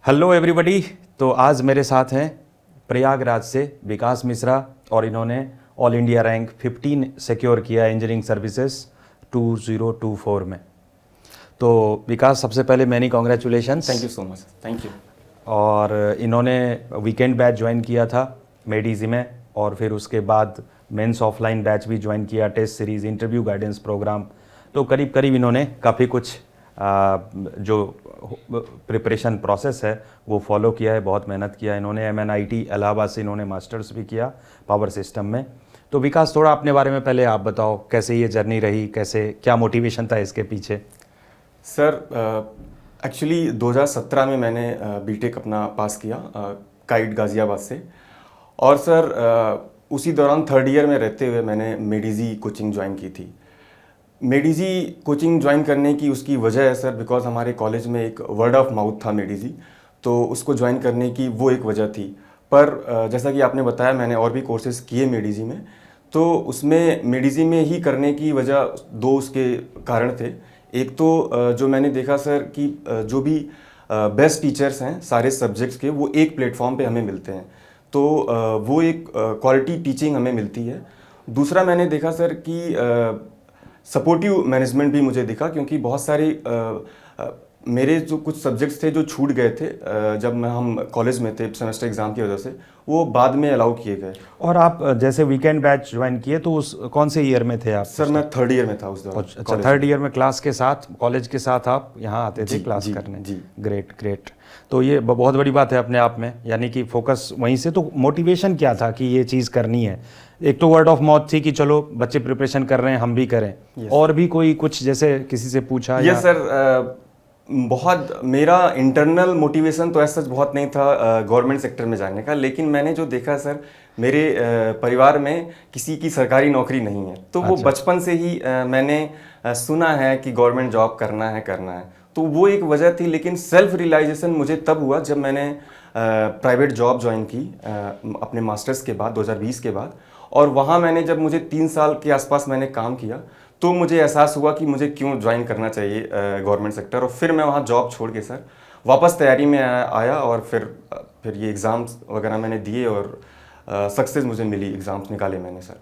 Hello everybody. तो आज मेरे साथ हैं प्रयागराज से विकास मिश्रा और इन्होंने ऑल इंडिया रैंक 15 सिक्योर किया इंजीनियरिंग सर्विसेज 2024 में। तो विकास, सबसे पहले many congratulations. Thank you so much. Thank you. और इन्होंने वीकेंड बैच ज्वाइन किया था मेडीजी में, और फिर उसके बाद मेंस ऑफलाइन बैच भी ज्वाइन किया, test series, interview guidance programme. तो करीब करीब इन्होंने काफ़ी कुछ जो प्रिपरेशन प्रोसेस है वो फॉलो किया है, बहुत मेहनत किया है इन्होंने। MNIT इलाहाबाद से इन्होंने मास्टर्स भी किया पावर सिस्टम में। तो विकास, थोड़ा अपने बारे में पहले आप बताओ, कैसे ये जर्नी रही, कैसे क्या मोटिवेशन था इसके पीछे? सर एक्चुअली 2017 में मैंने बीटेक अपना पास किया काइट गाज़ियाबाद से। और सर उसी दौरान थर्ड ईयर में रहते हुए मैंने मेडीजी कोचिंग ज्वाइन की थी। मेडीजी कोचिंग ज्वाइन करने की उसकी वजह है सर, बिकॉज हमारे कॉलेज में एक वर्ड ऑफ माउथ था मेडीजी, तो उसको ज्वाइन करने की वो एक वजह थी। पर जैसा कि आपने बताया, मैंने और भी कोर्सेज किए मेडीजी में, तो उसमें मेडीजी में ही करने की वजह दो उसके कारण थे। एक तो जो मैंने देखा सर कि जो भी बेस्ट टीचर्स हैं सारे सब्जेक्ट्स के, वो एक प्लेटफॉर्म पे हमें मिलते हैं, तो वो एक क्वालिटी टीचिंग हमें मिलती है। दूसरा मैंने देखा सर कि सपोर्टिव मैनेजमेंट भी मुझे दिखा, क्योंकि बहुत सारे मेरे जो कुछ सब्जेक्ट्स थे जो छूट गए थे जब हम कॉलेज में थे सेमेस्टर एग्ज़ाम की वजह से, वो बाद में अलाउ किए गए। और आप जैसे वीकेंड बैच ज्वाइन किए तो उस कौन से ईयर में थे आप? सर मैं थर्ड ईयर में था उस दौरान। अच्छा, थर्ड ईयर में क्लास के साथ, कॉलेज के साथ आप यहाँ आते थे क्लास करने? जी। Great great. तो ये बहुत बड़ी बात है अपने आप में, यानी कि फोकस वहीं से। तो मोटिवेशन क्या था कि ये चीज़ करनी है? एक तो वर्ड ऑफ माउथ थी कि चलो बच्चे प्रिपरेशन कर रहे हैं, हम भी करें। और भी कोई कुछ, जैसे किसी से पूछा? ये सर बहुत मेरा इंटरनल मोटिवेशन तो ऐसा बहुत नहीं था गवर्नमेंट सेक्टर में जाने का, लेकिन मैंने जो देखा सर, मेरे परिवार में किसी की सरकारी नौकरी नहीं है, तो वो बचपन से ही मैंने सुना है कि गवर्नमेंट जॉब करना है, तो वो एक वजह थी। लेकिन सेल्फ रियलाइजेशन मुझे तब हुआ जब मैंने प्राइवेट जॉब ज्वाइन की अपने मास्टर्स के बाद 2020 के बाद। और वहाँ मैंने जब मुझे 3 साल के आसपास मैंने काम किया, तो मुझे एहसास हुआ कि मुझे क्यों ज्वाइन करना चाहिए गवर्नमेंट सेक्टर। और फिर मैं वहाँ जॉब छोड़ के सर वापस तैयारी में आया, और फिर ये एग्ज़ाम्स वगैरह मैंने दिए और सक्सेस मुझे मिली, एग्ज़ाम्स निकाले मैंने सर।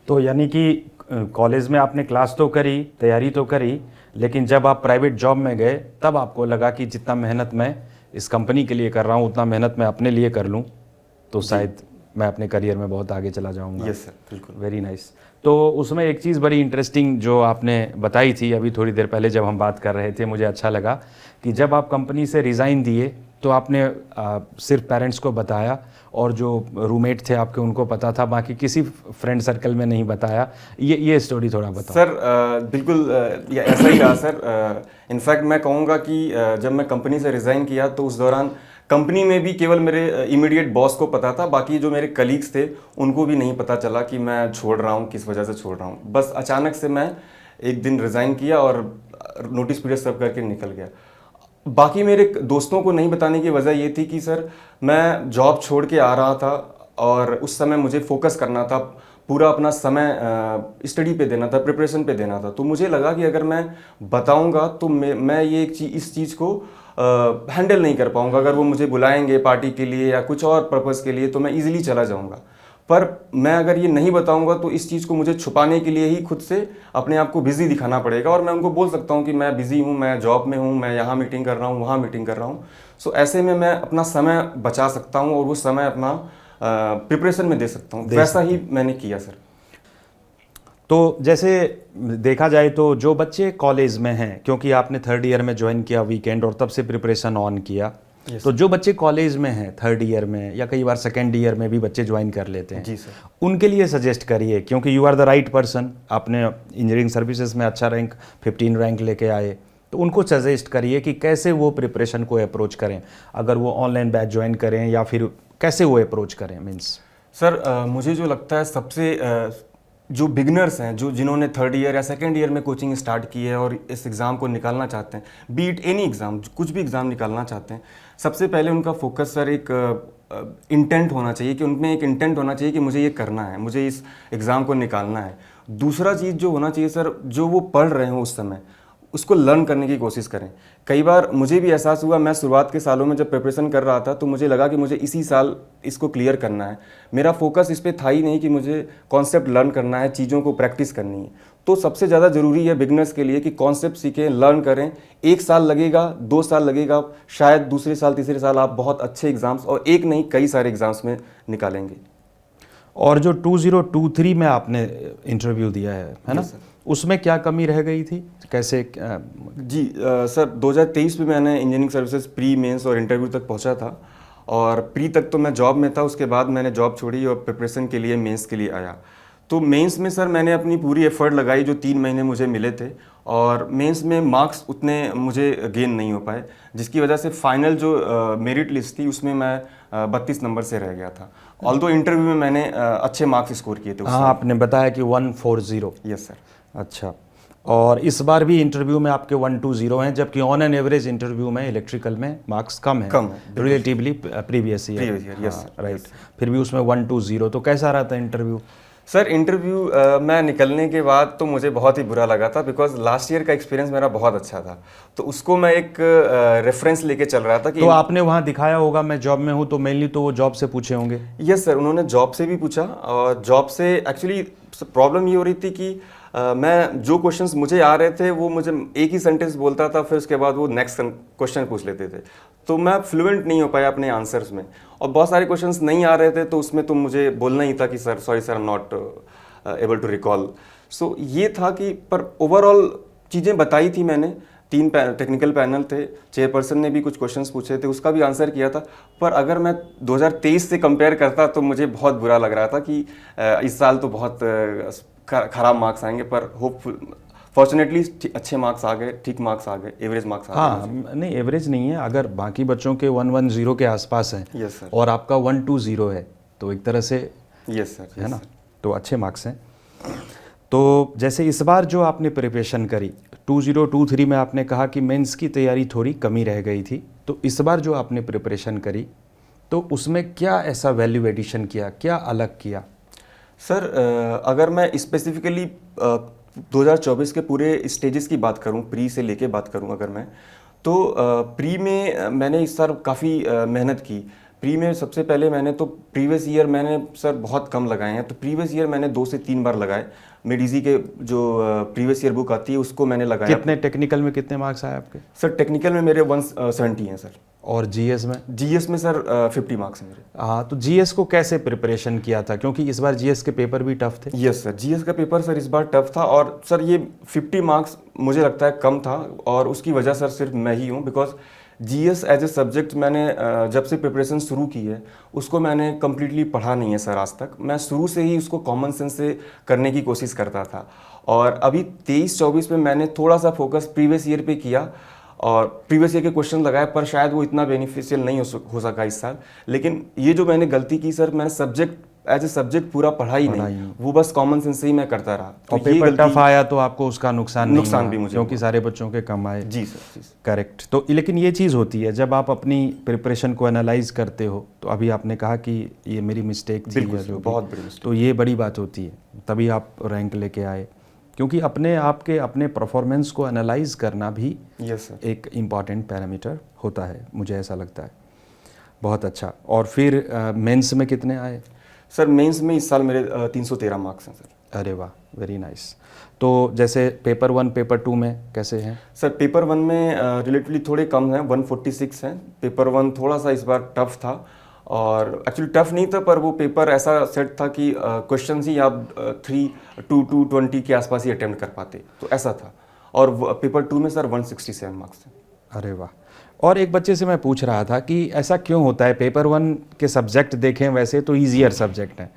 तो यानी कि कॉलेज में आपने क्लास तो करी, तैयारी तो करी, लेकिन जब आप प्राइवेट जॉब में गए तब आपको लगा कि जितना मेहनत मैं इस कंपनी के लिए कर रहा हूँ उतना मेहनत मैं अपने लिए कर लूँ तो शायद मैं अपने करियर में बहुत आगे चला जाऊँगा। यस सर, बिल्कुल। Very nice. तो उसमें एक चीज़ बड़ी इंटरेस्टिंग जो आपने बताई थी अभी थोड़ी देर पहले जब हम बात कर रहे थे, मुझे अच्छा लगा कि जब आप कंपनी से रिज़ाइन दिए तो आपने सिर्फ पेरेंट्स को बताया, और जो रूममेट थे आपके उनको पता था, बाकी किसी फ्रेंड सर्कल में नहीं बताया। ये स्टोरी थोड़ा बताओ सर। बिल्कुल ये ऐसा ही रहा सर। इनफैक्ट मैं कहूँगा कि जब मैं कंपनी से रिज़ाइन किया तो उस दौरान कंपनी में भी केवल मेरे इमीडिएट बॉस को पता था, बाकी जो मेरे कलीग्स थे उनको भी नहीं पता चला कि मैं छोड़ रहा हूँ, किस वजह से छोड़ रहा हूँ। बस अचानक से मैं एक दिन रिज़ाइन किया और नोटिस पीरियड सर्व करके निकल गया। बाकी मेरे दोस्तों को नहीं बताने की वजह ये थी कि सर मैं जॉब छोड़ के आ रहा था, और उस समय मुझे फोकस करना था, पूरा अपना समय स्टडी पे देना था, प्रिपरेशन पे देना था। तो मुझे लगा कि अगर मैं बताऊंगा तो मैं ये इस चीज़ को हैंडल नहीं कर पाऊंगा। अगर वो मुझे बुलाएंगे पार्टी के लिए या कुछ और पर्पज़ के लिए तो मैं इजीली चला जाऊंगा, पर मैं अगर ये नहीं बताऊंगा तो इस चीज़ को मुझे छुपाने के लिए ही खुद से अपने आप को बिज़ी दिखाना पड़ेगा। और मैं उनको बोल सकता हूँ कि मैं बिज़ी हूँ, मैं जॉब में हूँ, मैं यहाँ मीटिंग कर रहा हूँ, वहाँ मीटिंग कर रहा हूँ। सो ऐसे में मैं अपना समय बचा सकता हूँ और वो समय अपना प्रिपरेशन में दे सकता हूँ। वैसा ही मैंने किया सर। तो जैसे देखा जाए तो जो बच्चे कॉलेज में हैं, क्योंकि आपने थर्ड ईयर में ज्वाइन किया वीकेंड और तब से प्रिपरेशन ऑन किया, तो जो बच्चे कॉलेज में हैं थर्ड ईयर में, या कई बार सेकेंड ईयर में भी बच्चे ज्वाइन कर लेते हैं, जी सर, उनके लिए सजेस्ट करिए, क्योंकि you are the right person. आपने इंजीनियरिंग सर्विसेज में अच्छा रैंक 15 रैंक लेके आए, तो उनको सजेस्ट करिए कि कैसे वो प्रिपरेशन को अप्रोच करें, अगर वो ऑनलाइन बैच ज्वाइन करें या फिर कैसे वो अप्रोच करें। मीन्स सर मुझे जो लगता है सबसे जो बिगनर्स हैं, जो जिन्होंने थर्ड ईयर या सेकेंड ईयर में कोचिंग स्टार्ट की है और इस एग्ज़ाम को निकालना चाहते हैं, बीट एनी एग्ज़ाम, कुछ भी एग्ज़ाम निकालना चाहते हैं, सबसे पहले उनका फोकस सर एक इंटेंट होना चाहिए, कि उनमें एक इंटेंट होना चाहिए कि मुझे ये करना है, मुझे इस एग्ज़ाम को निकालना है। दूसरा चीज़ जो होना चाहिए सर, जो वो पढ़ रहे हो उस समय उसको लर्न करने की कोशिश करें। कई बार मुझे भी एहसास हुआ, मैं शुरुआत के सालों में जब प्रिपरेशन कर रहा था तो मुझे लगा कि मुझे इसी साल इसको क्लियर करना है। मेरा फोकस इस पे था ही नहीं कि मुझे कॉन्सेप्ट लर्न करना है, चीज़ों को प्रैक्टिस करनी है। तो सबसे ज़्यादा ज़रूरी है बिगनर्स के लिए कि कॉन्सेप्ट सीखें, लर्न करें। 1 साल लगेगा, 2 साल लगेगा, शायद दूसरे साल तीसरे साल आप बहुत अच्छे एग्जाम्स, और एक नहीं कई सारे एग्जाम्स में निकालेंगे। और जो 2023 में आपने इंटरव्यू दिया है ना, उसमें क्या कमी रह गई थी, कैसे जी सर, 2023 में मैंने इंजीनियरिंग सर्विसेज प्री मेंस और इंटरव्यू तक पहुंचा था, और प्री तक तो मैं जॉब में था। उसके बाद मैंने जॉब छोड़ी और प्रिपरेशन के लिए मेंस के लिए आया। तो मेंस में सर मैंने अपनी पूरी एफर्ट लगाई जो 3 महीने मुझे मिले थे, और मेंस में मार्क्स उतने मुझे गेन नहीं हो पाए, जिसकी वजह से फाइनल जो मेरिट लिस्ट थी उसमें मैं 32 नंबर से रह गया था। ऑल्दो इंटरव्यू में मैंने अच्छे मार्क्स स्कोर किए थे। हाँ, आपने बताया कि 140। Yes sir. अच्छा, और इस बार भी इंटरव्यू में आपके 120 हैं, जबकि ऑन एन एवरेज इंटरव्यू में इलेक्ट्रिकल में मार्क्स कम है relatively previous year. Yes right, फिर भी उसमें 120। तो कैसा रहा था इंटरव्यू? सर इंटरव्यू मैं निकलने के बाद तो मुझे बहुत ही बुरा लगा था, बिकॉज लास्ट ईयर का एक्सपीरियंस मेरा बहुत अच्छा था। तो उसको मैं एक रेफरेंस लेके चल रहा था कि तो आपने वहाँ दिखाया होगा मैं जॉब में हूँ, तो मेनली तो वो जॉब से पूछे होंगे। यस सर, उन्होंने जॉब से भी पूछा, और जॉब से एक्चुअली प्रॉब्लम ये हो रही थी कि मैं जो क्वेश्चंस मुझे आ रहे थे वो मुझे एक ही सेंटेंस बोलता था, फिर उसके बाद वो नेक्स्ट क्वेश्चन पूछ लेते थे, तो मैं फ्लुएंट नहीं हो पाया अपने आंसर्स में। और बहुत सारे क्वेश्चंस नहीं आ रहे थे, तो उसमें तो मुझे बोलना ही था कि sir sorry sir, I am not able to recall. So ये था कि, पर ओवरऑल चीज़ें बताई थी मैंने। 3 टेक्निकल पैनल थे, चेयरपर्सन ने भी कुछ क्वेश्चंस पूछे थे, उसका भी आंसर किया था। पर अगर मैं 2023 से कंपेयर करता तो मुझे बहुत बुरा लग रहा था कि इस साल तो बहुत खराब मार्क्स आएंगे, पर होपफुल फॉर्चुनेटली अच्छे मार्क्स आ गए, ठीक मार्क्स आ गए, एवरेज मार्क्स आ गए। हाँ, नहीं एवरेज नहीं है, अगर बाकी बच्चों के 110 के आसपास हैं, यस सर, और आपका 120 है, तो एक तरह से यस सर, है ना, तो अच्छे मार्क्स हैं। तो जैसे इस बार जो आपने प्रिपरेशन करी 2023 में, आपने कहा कि मेंस की तैयारी थोड़ी कमी रह गई थी, तो इस बार जो आपने प्रिपरेशन करी तो उसमें क्या ऐसा वैल्यू एडिशन किया, क्या अलग किया? सर अगर मैं स्पेसिफिकली 2024 के पूरे स्टेजेस की बात करूं, प्री से लेके बात करूं अगर मैं, तो प्री में मैंने इस साल काफ़ी मेहनत की। प्री में सबसे पहले मैंने तो प्रीवियस ईयर मैंने सर बहुत कम लगाए हैं, तो प्रीवियस ईयर मैंने 2 से 3 बार लगाए। मेडिजी के जो प्रीवियस ईयर बुक आती है उसको मैंने लगाया। कितने टेक्निकल में कितने मार्क्स आए आपके? सर टेक्निकल में मेरे 170 हैं सर। और जीएस में? जीएस में सर 50 मार्क्स हैं मेरे। हाँ, तो जीएस को कैसे प्रिपरेशन किया था, क्योंकि इस बार जीएस के पेपर भी टफ थे? यस सर, जीएस का पेपर सर इस बार टफ था, और सर ये 50 मार्क्स मुझे लगता है कम था, और उसकी वजह सर सिर्फ मैं ही हूँ। Because GS as a subject मैंने जब से प्रिपरेशन शुरू की है उसको मैंने कम्प्लीटली पढ़ा नहीं है सर आज तक। मैं शुरू से ही उसको कॉमन सेंस से करने की कोशिश करता था, और अभी 23-24 में मैंने थोड़ा सा फोकस प्रीवियस ईयर पे किया और प्रीवियस ईयर के क्वेश्चन लगाए, पर शायद वो इतना बेनिफिशियल नहीं हो सका इस साल। लेकिन ये जो मैंने गलती की सर, मैंने सब्जेक्ट एज ए सब्जेक्ट पूरा पढ़ा ही नहीं, वो बस कॉमन सेंस से ही मैं करता रहा। और पेपर टफ आया तो आपको उसका नुकसान भी मुझे, क्योंकि सारे बच्चों के कम आए। जी सर, करेक्ट। तो लेकिन ये चीज़ होती है जब आप अपनी प्रिपरेशन को एनालाइज करते हो, तो अभी आपने कहा कि ये मेरी मिस्टेक थी, जो बहुत बड़ी मिस्टेक, तो ये बड़ी बात होती है, तभी आप रैंक लेके आए। क्योंकि अपने आप के अपने परफॉर्मेंस को एनालाइज करना भी एक इम्पॉर्टेंट पैरामीटर होता है, मुझे ऐसा लगता है। बहुत अच्छा। और फिर मेंस में कितने आए? सर मेंस में इस साल मेरे 313 मार्क्स हैं सर। अरे वाह, वेरी नाइस। तो जैसे पेपर 1 पेपर 2 में कैसे हैं? सर पेपर 1 में रिलेटिवली थोड़े कम हैं, 146 हैं। पेपर 1 थोड़ा सा इस बार टफ था, और एक्चुअली टफ नहीं था, पर वो पेपर ऐसा सेट था कि क्वेश्चन ही आप 220 के आसपास ही अटेम्प्ट कर पाते, तो ऐसा था। और पेपर 2 में सर 167 मार्क्स हैं। अरे वाह। और एक बच्चे से मैं पूछ रहा था कि ऐसा क्यों होता है, पेपर 1 के सब्जेक्ट देखें वैसे तो ईजियर सब्जेक्ट हैं,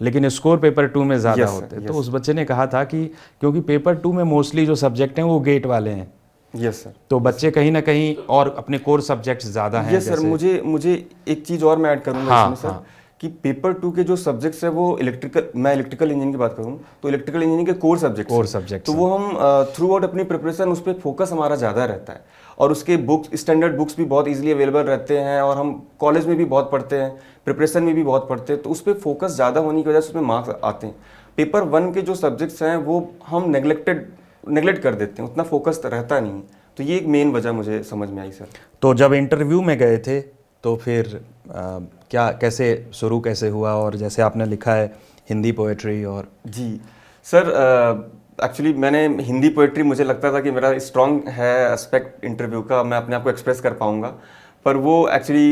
लेकिन स्कोर पेपर 2 में ज़्यादा होते हैं। तो उस बच्चे ने कहा था कि क्योंकि पेपर 2 में मोस्टली जो सब्जेक्ट हैं वो गेट वाले हैं। Yes sir. तो बच्चे कहीं ना कहीं और अपने कोर सब्जेक्ट्स ज़्यादा हैं। यस सर, मुझे एक चीज़ और मैं ऐड करूँगा इसमें सर, कि पेपर 2 के जो सब्जेक्ट्स है वो मैं इलेक्ट्रिकल इंजीनियरिंग की बात करूँ तो इलेक्ट्रिकल इंजीनियरिंग के कोर सब्जेक्ट, तो वो हम थ्रू आउट अपनी प्रिपरेशन उस पर फोकस हमारा ज़्यादा रहता है, और उसके बुक्स, स्टैंडर्ड बुक्स भी बहुत इजीली अवेलेबल रहते हैं, और हम कॉलेज में भी बहुत पढ़ते हैं, प्रिपरेशन में भी बहुत पढ़ते हैं, तो उस पर फोकस ज़्यादा होने की वजह से उसमें मार्क्स आते हैं। पेपर 1 के जो सब्जेक्ट्स हैं वो हम नेग्लेक्टेड नेगलेक्ट कर देते हैं, उतना फोकस रहता नहीं। तो ये एक मेन वजह मुझे समझ में आई सर। तो जब इंटरव्यू में गए थे तो फिर क्या कैसे शुरू कैसे हुआ, और जैसे आपने लिखा है हिंदी पोएट्री और जी सर, एक्चुअली मैंने हिंदी पोएट्री, मुझे लगता था कि मेरा स्ट्रॉन्ग है एस्पेक्ट इंटरव्यू का, मैं अपने आप को एक्सप्रेस कर पाऊंगा, पर वो actually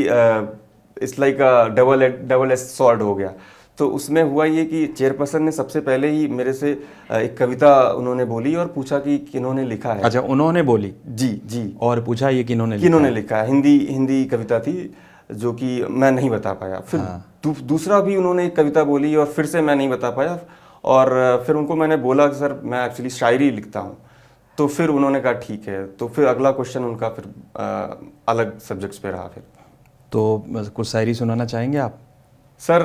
it's like double edge sword हो गया। तो उसमें हुआ ये कि चेयरपर्सन ने सबसे पहले ही मेरे से एक कविता उन्होंने बोली और पूछा कि किन्होंने लिखा है। अच्छा, उन्होंने बोली? जी जी। और पूछा ये किन्होंने लिखा है। हिंदी कविता थी जो कि मैं नहीं बता पाया। फिर दूसरा भी उन्होंने एक कविता बोली और फिर से मैं नहीं बता पाया, और फिर उनको मैंने बोला कि सर मैं एक्चुअली शायरी लिखता हूँ। तो फिर उन्होंने कहा ठीक है। तो फिर अगला क्वेश्चन उनका फिर अलग सब्जेक्ट्स पे रहा। फिर तो कुछ शायरी सुनाना चाहेंगे आप? सर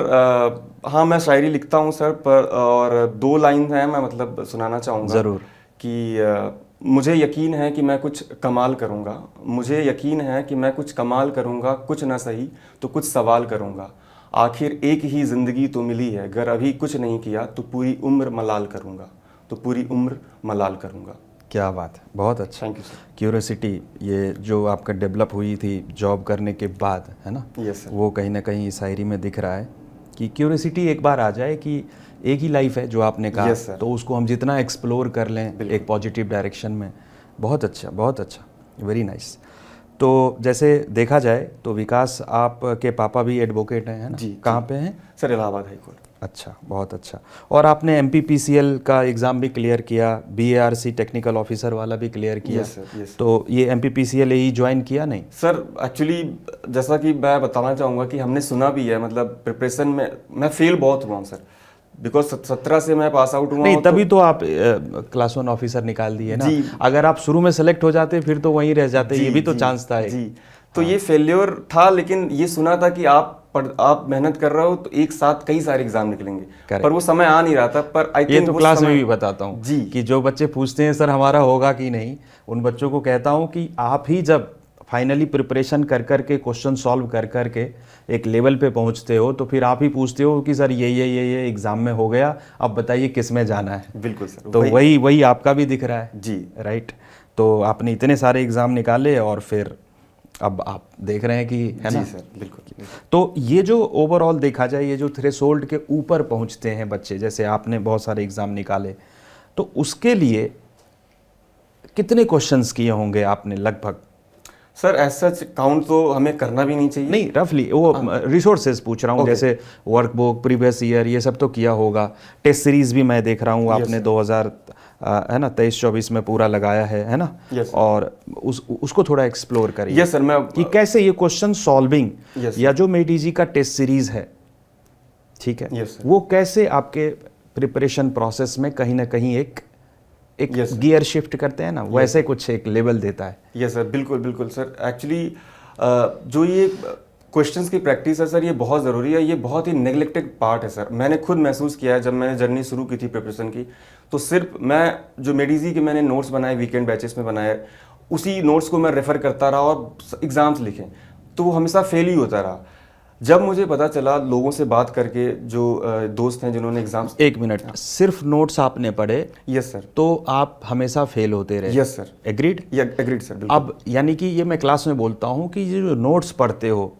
हाँ, मैं शायरी लिखता हूँ सर, पर और 2 लाइन हैं, मैं मतलब सुनाना चाहूँगा। ज़रूर। कि मुझे यकीन है कि मैं कुछ कमाल करूँगा, मुझे यकीन है कि मैं कुछ कमाल करूँगा, कुछ ना सही तो कुछ सवाल करूँगा, आखिर एक ही ज़िंदगी तो मिली है, अगर अभी कुछ नहीं किया तो पूरी उम्र मलाल करूँगा, तो पूरी उम्र मलाल करूँगा। क्या बात है, बहुत अच्छा। Thank you sir. क्यूरियोसिटी ये जो आपका डेवलप हुई थी जॉब करने के बाद, है ना? Yes sir. वो कहीं ना कहीं इस शायरी में दिख रहा है कि क्यूरियोसिटी एक बार आ जाए कि एक ही लाइफ है जो आपने कहा। Yes, sir. तो उसको हम जितना एक्सप्लोर कर लें एक पॉजिटिव डायरेक्शन में, बहुत अच्छा, बहुत अच्छा, वेरी नाइस। तो जैसे देखा जाए तो विकास आपके पापा भी एडवोकेट हैं, है ना? जी। कहाँ पे हैं? Sir Allahabad high court. अच्छा, बहुत अच्छा। और आपने MPPCL का एग्ज़ाम भी क्लियर किया, BARC टेक्निकल ऑफिसर वाला भी क्लियर किया। Yes sir, yes. तो ये MPPCL ही ज्वाइन किया नहीं? सर एक्चुअली जैसा कि मैं बताना चाहूँगा कि हमने सुना भी है, मतलब प्रिपरेशन में मैं फेल बहुत हुआ हूँ सर, बिकॉज 17 से मैं पास आउट हुआ नहीं, हूँ। तभी तो आप क्लास 1 ऑफिसर निकाल दिए ना। जी। अगर आप शुरू में सेलेक्ट हो जाते फिर तो वहीं रह जाते, ये भी तो चांस था एक। जी। तो ये फेल्योर था, लेकिन ये सुना था कि आप मेहनत कर रहे हो तो एक साथ कई सारे एग्जाम निकलेंगे, पर वो समय आ नहीं रहा था। पर आई ये थिंक तो क्लास में भी बताता हूँ जी कि जो बच्चे पूछते हैं सर हमारा होगा कि नहीं, उन बच्चों को कहता हूँ कि आप ही जब फाइनली प्रिपरेशन कर कर के क्वेश्चन सॉल्व कर कर के एक लेवल पे पहुंचते हो तो फिर आप ही पूछते हो कि सर ये एग्जाम में हो गया, अब बताइए किस में जाना है। बिल्कुल सर। तो वही आपका भी दिख रहा है जी। राइट। तो आपने इतने सारे एग्जाम निकाले और फिर अब आप देख रहे हैं कि है ना। जी सर, बिल्कुल। तो ये जो ओवरऑल देखा जाए, ये जो थ्रेशोल्ड के ऊपर पहुंचते हैं बच्चे, जैसे आपने बहुत सारे एग्जाम निकाले, तो उसके लिए कितने क्वेश्चंस किए होंगे आपने लगभग? सर एज सच काउंट तो हमें करना भी नहीं चाहिए। नहीं, रफली वो रिसोर्सेज पूछ रहा हूँ। जैसे वर्कबुक, प्रीवियस ईयर, ये सब तो किया होगा। टेस्ट सीरीज भी मैं देख रहा हूँ आपने 2000 है ना 23-24 में पूरा लगाया है ना। और उसको थोड़ा एक्सप्लोर करिए। Yes sir. मैं कि कैसे ये क्वेश्चन सॉल्विंग या जो मेडीजी का टेस्ट सीरीज है, ठीक है, वो कैसे आपके प्रिपरेशन प्रोसेस में कहीं ना कहीं एक गियर शिफ्ट करते हैं ना, वैसे कुछ एक लेवल देता है। यस सर, बिल्कुल सर। एक्चुअली जो ये क्वेश्चंस की प्रैक्टिस है सर, ये बहुत ज़रूरी है, ये बहुत ही नेग्लेक्टेड पार्ट है सर। मैंने खुद महसूस किया है जब मैंने जर्नी शुरू की थी प्रिपरेशन की, तो सिर्फ मैं जो मेडीजी के मैंने नोट्स बनाए, वीकेंड बैचेस में बनाए, उसी नोट्स को मैं रेफ़र करता रहा और एग्ज़ाम्स लिखे, तो वो हमेशा फेल ही होता रहा। जब मुझे पता चला लोगों से बात करके, जो दोस्त हैं जिन्होंने एग्जाम्स। 1 मिनट, सिर्फ नोट्स आपने पढ़े? Yes sir. तो आप हमेशा फेल होते रहे? Yes sir. Agreed? Agreed sir, बिल्कुल। अब यानी कि ये मैं क्लास में बोलता हूँ कि ये जो नोट्स पढ़ते हो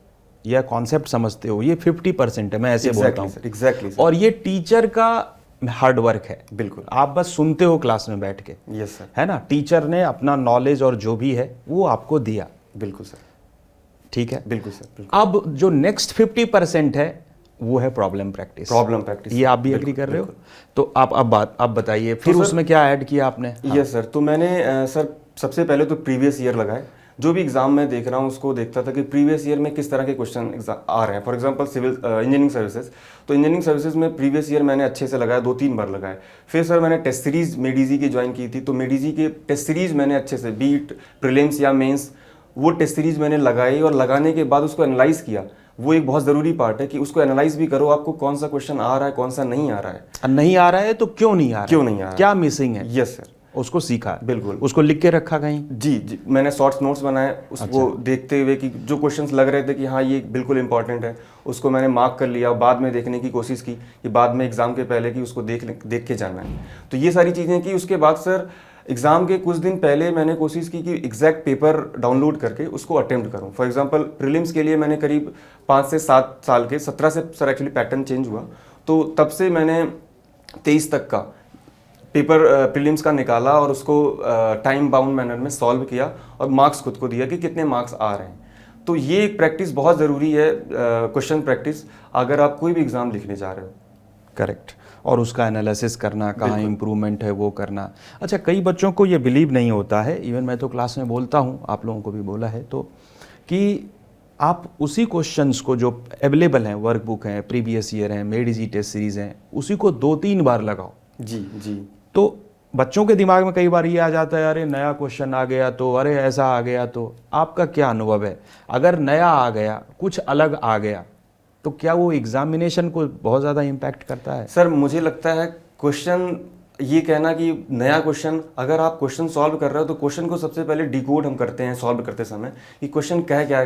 या कॉन्सेप्ट समझते हो, ये 50% है, मैं ऐसे बोलता हूँ। एग्जैक्टली। और ये टीचर का हार्ड वर्क है। बिल्कुल। आप बस सुनते हो क्लास में बैठ के। Yes sir. है ना, टीचर ने अपना नॉलेज और जो भी है वो आपको दिया। बिल्कुल सर। ठीक है, बिल्कुल सर, बिल्कुल। अब जो नेक्स्ट 50% है वो है प्रॉब्लम प्रैक्टिस। ये आप भी एग्री कर रहे हो? तो आप अब बताइए फिर उसमें क्या ऐड किया आपने? Yes sir. तो मैंने सर सबसे पहले तो प्रीवियस ईयर लगाए। जो भी एग्जाम मैं देख रहा हूँ उसको देखता था कि प्रीवियस ईयर में किस तरह के क्वेश्चन आ रहे हैं। For example civil engineering services, तो इंजीनियरिंग सर्विसेज में प्रीवियस ईयर मैंने अच्छे से लगाया, 2-3 बार लगाए। फिर सर मैंने टेस्ट सीरीज मेडीजी की ज्वाइन की थी, तो मेडीजी के टेस्ट सीरीज मैंने अच्छे से, बीट प्रीलिम्स या मेंस, वो टेस्ट सीरीज मैंने लगाई और लगाने के बाद उसको एनालाइज किया। वो एक बहुत ज़रूरी पार्ट है कि उसको एनालाइज भी करो, आपको कौन सा क्वेश्चन आ रहा है, कौन सा नहीं आ रहा है। नहीं आ रहा है तो क्यों नहीं आ रहा, क्यों नहीं आ रहा, क्या मिसिंग है। यस सर, उसको सीखा। बिल्कुल। उसको लिख के रखा कहीं? जी, मैंने शॉर्ट्स नोट्स बनाए, उसको देखते हुए कि जो क्वेश्चंस लग रहे थे कि हाँ ये बिल्कुल इंपॉर्टेंट है, उसको मैंने मार्क कर लिया। बाद में देखने की कोशिश की कि बाद में एग्जाम के पहले कि उसको देख के जाना है। तो ये सारी चीज़ें की। उसके बाद सर एग्ज़ाम के कुछ दिन पहले मैंने कोशिश की कि एग्जैक्ट पेपर डाउनलोड करके उसको अटेम्प्ट करूं। फॉर एग्जांपल प्रीलिम्स के लिए मैंने करीब 5 से 7 साल के 17 से सर एक्चुअली पैटर्न चेंज हुआ, तो तब से मैंने 23 तक का पेपर प्रीलिम्स का निकाला और उसको टाइम बाउंड मैनर में सॉल्व किया और मार्क्स खुद को दिया कि कितने मार्क्स आ रहे हैं। तो ये एक प्रैक्टिस बहुत ज़रूरी है, क्वेश्चन प्रैक्टिस, अगर आप कोई भी एग्ज़ाम लिखने जा रहे हो। करेक्ट। और उसका एनालिसिस करना, कहाँ इम्प्रूवमेंट है वो करना। अच्छा, कई बच्चों को ये बिलीव नहीं होता है, इवन मैं तो क्लास में बोलता हूँ, आप लोगों को भी बोला है, तो कि आप उसी क्वेश्चंस को जो अवेलेबल हैं, वर्कबुक हैं, प्रीवियस ईयर हैं, मेड इजी टेस्ट सीरीज़ हैं, उसी को 2-3 बार लगाओ। जी जी। तो बच्चों के दिमाग में कई बार ये आ जाता है, अरे नया क्वेश्चन आ गया तो, अरे ऐसा आ गया तो। आपका क्या अनुभव है, अगर नया आ गया, कुछ अलग आ गया, तो क्या वो एग्जामिनेशन को बहुत ज़्यादा इम्पैक्ट करता है? सर मुझे लगता है क्वेश्चन, ये कहना कि नया क्वेश्चन, अगर आप क्वेश्चन सॉल्व कर रहे हो तो क्वेश्चन को सबसे पहले डिकोड हम करते हैं सॉल्व करते समय कि क्वेश्चन कह क्या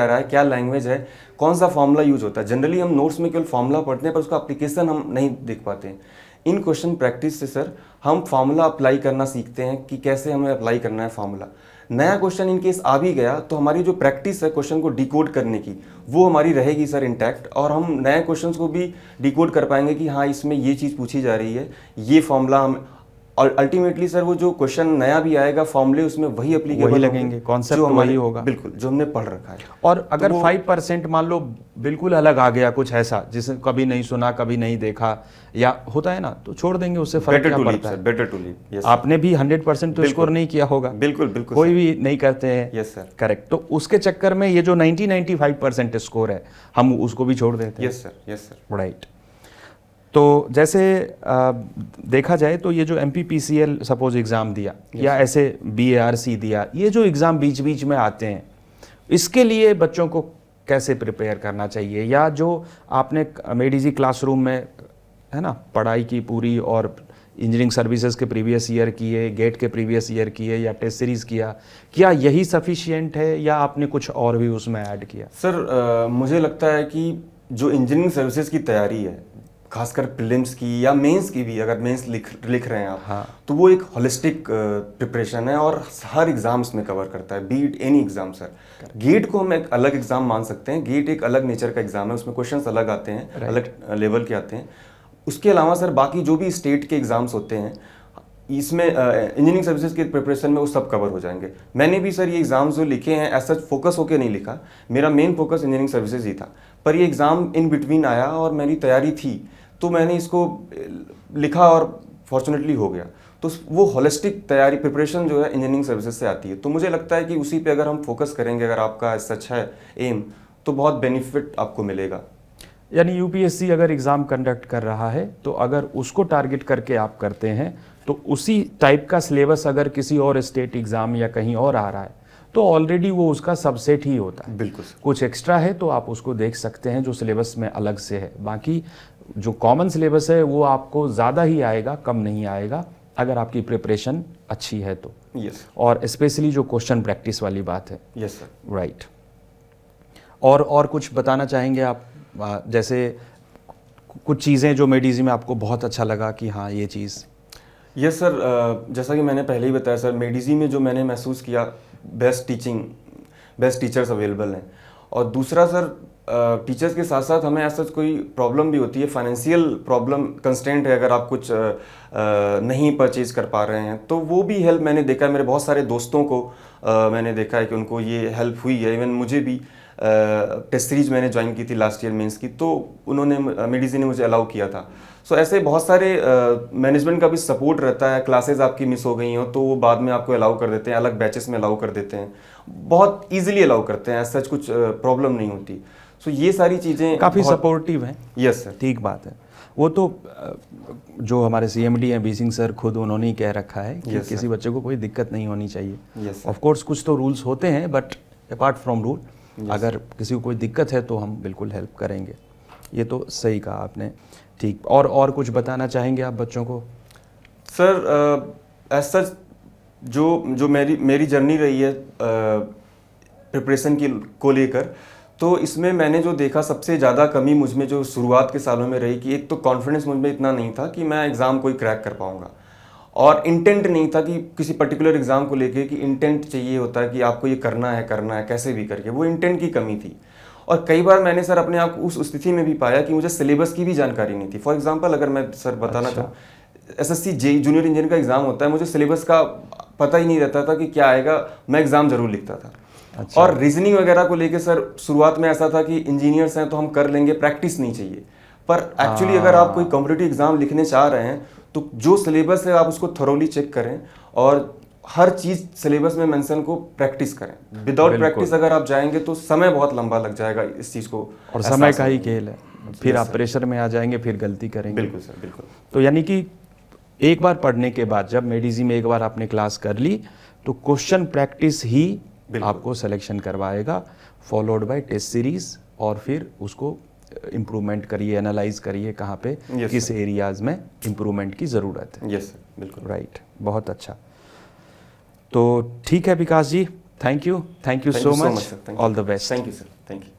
रहा है, क्या लैंग्वेज है, कौन सा फॉर्मूला यूज होता है। जनरली हम नोट्स में केवल फॉर्मूला पढ़ते हैं पर उसका एप्लीकेशन हम नहीं देख पाते हैं। इन क्वेश्चन प्रैक्टिस से सर हम फार्मूला अप्लाई करना सीखते हैं कि कैसे हमें अप्लाई करना है फार्मूला। नया क्वेश्चन इन केस आ भी गया तो हमारी जो प्रैक्टिस है क्वेश्चन को डिकोड करने की, वो हमारी रहेगी सर इंटैक्ट, और हम नए क्वेश्चंस को भी डिकोड कर पाएंगे कि हाँ इसमें ये चीज़ पूछी जा रही है, ये फॉर्मूला हम, और अल्टीमेटली सर वो जो क्वेश्चन नया भी आएगा फॉर्मूले उसमें वही एप्लीकेबल लगेंगे, कॉन्सेप्ट वही होगा, बिल्कुल जो हमने पढ़ रखा है। और अगर 5% मान लो बिल्कुल अलग आ गया, कुछ ऐसा जिसे कभी नहीं सुना, कभी नहीं देखा, या होता है ना, तो छोड़ देंगे, उससे फर्क क्या पड़ता है। Better to leave. आपने भी 100% तो स्कोर नहीं किया होगा, बिल्कुल बिल्कुल, कोई भी नहीं करते हैं। Yes sir, correct. तो उसके चक्कर में ये जो 90-95% स्कोर है, हम उसको भी छोड़ देते हैं। Yes sir, yes sir, right. तो जैसे देखा जाए तो ये जो MPPCL सपोज एग्ज़ाम दिया, या ऐसे BARC दिया, ये जो एग्ज़ाम बीच बीच में आते हैं, इसके लिए बच्चों को कैसे प्रिपेयर करना चाहिए? या जो आपने मेडिजी क्लासरूम में है ना पढ़ाई की पूरी, और इंजीनियरिंग सर्विसेज के प्रीवियस ईयर किए, गेट के प्रीवियस ईयर किए, या टेस्ट सीरीज़ किया, क्या यही सफिशिएंट है या आपने कुछ और भी उसमें ऐड किया? सर मुझे लगता है कि जो इंजीनियरिंग सर्विसेज की तैयारी है, खासकर प्रीलिम्स की या मेंस की भी, अगर मेंस लिख रहे हैं आप, हाँ, तो वो एक होलिस्टिक प्रिपरेशन है और हर एग्जाम्स में कवर करता है, be it any exam sir. GATE को हम एक अलग एग्जाम मान सकते हैं, गेट एक अलग नेचर का एग्जाम है, उसमें क्वेश्चंस अलग आते हैं, अलग लेवल के आते हैं। उसके अलावा सर बाकी जो भी स्टेट के एग्जाम्स होते हैं, इसमें इंजीनियरिंग सर्विसेज के प्रिपरेशन में वो सब कवर हो जाएंगे। मैंने भी सर ये एग्जाम्स जो लिखे हैं एज सच फोकस होकर नहीं लिखा, मेरा मेन फोकस इंजीनियरिंग सर्विसेज ही था, पर ये एग्ज़ाम इन बिटवीन आया और मेरी तैयारी थी तो मैंने इसको लिखा और फॉर्चुनेटली हो गया। तो वो होलिस्टिक तैयारी प्रिपरेशन जो है इंजीनियरिंग सर्विसेज से आती है, तो मुझे लगता है कि उसी पे अगर हम फोकस करेंगे, अगर आपका सच है एम, तो बहुत बेनिफिट आपको मिलेगा। यानी UPSC अगर एग्ज़ाम कंडक्ट कर रहा है तो अगर उसको टारगेट करके आप करते हैं, तो उसी टाइप का सिलेबस अगर किसी और स्टेट एग्ज़ाम या कहीं और आ रहा है तो ऑलरेडी वो उसका सबसेट ही होता है। बिल्कुल। कुछ एक्स्ट्रा है तो आप उसको देख सकते हैं जो सिलेबस में अलग से है, बाकी जो कॉमन सिलेबस है वो आपको ज़्यादा ही आएगा, कम नहीं आएगा, अगर आपकी प्रिपरेशन अच्छी है तो। यस। और स्पेशली जो क्वेश्चन प्रैक्टिस वाली बात है। Yes sir. राइट। और कुछ बताना चाहेंगे आप, जैसे कुछ चीज़ें जो मेडिजी में आपको बहुत अच्छा लगा कि हाँ ये चीज़? यस सर, जैसा कि मैंने पहले ही बताया सर, मेडिजी में जो मैंने महसूस किया, बेस्ट टीचर्स अवेलेबल हैं। और दूसरा सर, टीचर्स के साथ साथ हमें ऐसा कोई प्रॉब्लम भी होती है, फाइनेंशियल प्रॉब्लम कंस्टेंट है, अगर आप कुछ नहीं परचेज कर पा रहे हैं तो वो भी हेल्प मैंने देखा है। मेरे बहुत सारे दोस्तों को मैंने देखा है कि उनको ये हेल्प हुई है। इवन मुझे भी टेस्ट सीरीज मैंने ज्वाइन की थी लास्ट ईयर मेंस की, तो उन्होंने मेडिजी ने मुझे अलाउ किया था। सो ऐसे बहुत सारे मैनेजमेंट का भी सपोर्ट रहता है। क्लासेस आपकी मिस हो गई हो तो वो बाद में आपको अलाउ कर देते हैं, अलग बैचेस में अलाउ कर देते हैं, बहुत ईजिली अलाउ करते हैं, सच कुछ प्रॉब्लम नहीं होती। सो ये सारी चीज़ें काफ़ी सपोर्टिव हैं। यस सर, ठीक बात है। वो तो जो हमारे CMD हैं बी सिंह सर, खुद उन्होंने ही कह रखा है कि किसी बच्चे को कोई दिक्कत नहीं होनी चाहिए। ऑफ कोर्स कुछ तो रूल्स होते हैं, बट अपार्ट फ्रॉम रूल अगर किसी को कोई दिक्कत है तो हम बिल्कुल हेल्प करेंगे। ये तो सही कहा आपने। ठीक। और कुछ बताना चाहेंगे आप बच्चों को? सर एज सच जो मेरी जर्नी रही है प्रिपरेशन को लेकर, तो इसमें मैंने जो देखा सबसे ज़्यादा कमी मुझ में जो शुरुआत के सालों में रही कि एक तो कॉन्फिडेंस मुझ में इतना नहीं था कि मैं एग्ज़ाम कोई क्रैक कर पाऊँगा, और इंटेंट नहीं था कि किसी पर्टिकुलर एग्जाम को लेके कि इंटेंट चाहिए होता है कि आपको ये करना है कैसे भी करके, वो इंटेंट की कमी थी। और कई बार मैंने सर अपने आप को उस स्थिति में भी पाया कि मुझे सिलेबस की भी जानकारी नहीं थी। फॉर एग्जांपल अगर मैं सर बताना चाहूँ, एसएससी जेई जूनियर इंजीनियर का एग्जाम होता है, मुझे सिलेबस का पता ही नहीं रहता था कि क्या आएगा, मैं एग्जाम जरूर लिखता था। अच्छा। और रीजनिंग वगैरह को लेके सर शुरुआत में ऐसा था कि इंजीनियर्स हैं तो हम कर लेंगे, प्रैक्टिस नहीं चाहिए। पर एक्चुअली अगर आप कोई कॉम्पिटिटिव एग्जाम लिखने चाह रहे हैं तो जो सिलेबस है आप उसको थोरोली चेक करें और हर चीज सिलेबस में मेंशन को प्रैक्टिस करें। विदाउट प्रैक्टिस अगर आप जाएंगे तो समय बहुत लंबा लग जाएगा इस चीज को, और समय का ही खेल है, फिर आप प्रेशर में आ जाएंगे, फिर गलती करेंगे। बिल्कुल सर, बिल्कुल। तो यानी कि एक बार पढ़ने के बाद, जब मेडिजी में एक बार आपने क्लास कर ली, तो क्वेश्चन प्रैक्टिस ही आपको सिलेक्शन करवाएगा, फॉलोड बाय टेस्ट सीरीज, और फिर उसको इम्प्रूवमेंट करिए, एनालाइज करिए कहाँ पे किस एरियाज में इम्प्रूवमेंट की ज़रूरत है। यस सर, बिल्कुल। राइट, बहुत अच्छा। तो ठीक है Vikas ji, thank you so much, all the best. Thank you sir, thank you.